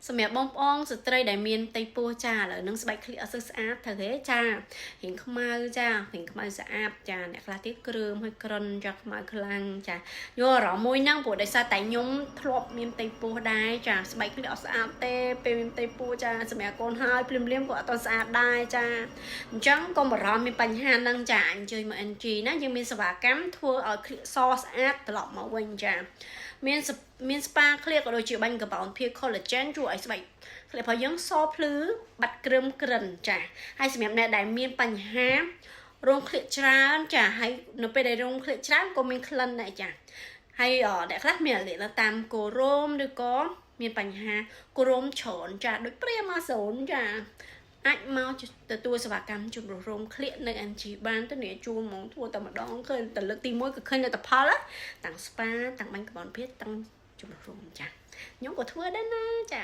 សម្រាប់បងប្អូនស្ត្រីដែលមានផ្ទៃពោះចាឥឡូវនឹងស្បែកក្លៀកអត់សូវស្អាតត្រូវទេចារៀងខ្មៅចារៀងខ្មៅស្អាតចាអ្នកខ្លះទៀតគ្រើមហើយក្រិនចាខ្មៅខ្លាំងចាយកអារម្មណ៍មួយហ្នឹងព្រោះដោយសារតែខ្ញុំធ្លាប់មានផ្ទៃពោះដែរចាស្បែកក្លៀកអត់ស្អាតទេពេលមានផ្ទៃពោះចាសម្រាប់កូនហើយភ្លាមក៏អត់ទាន់ស្អាតដែរចាអញ្ចឹងកុំបារម្ភមានបញ្ហាហ្នឹងចាអញ្ជើញមក NG ណាយើងមានសេវាកម្មធ្វើឲ្យក្លៀកសស្អាតត្រឡប់មកវិញចាមានស្ប៉ាក្លៀកក៏ដូចជាបាញ់កបោនភាគ collagen ជួយឲ្យស្បែកក្លៀករបស់យើងសភ្លឺបាត់គ្រើមក្រិនចាហើយសម្រាប់អ្នកដែលមានបញ្ហារោមក្លៀកច្រើនចាហើយនៅពេលដែលរោមក្លៀកច្រើនក៏មានក្លិនដែរចាហើយអ្នកខ្លះមានអារម្មណ៍តាមកូរ៉ូមឬក៏មានបញ្ហាកូរ៉ូមច្រើនចាដូចព្រាម៉ាហ្សូនចាអាចមកទទួលសេវាកម្មជំរុះរោមក្លៀកនៅ NG បានទៅនេះជួលហ្មងធ្វើតែម្ដងឃើញតែលើកទី1ក៏ឃើញលទ្ធផលតាំងស្ប៉ាតាំងបាញ់កបោនភាគតាំងជំរុះរោមចាខ្ញុំក៏ធ្វើដែរណាចា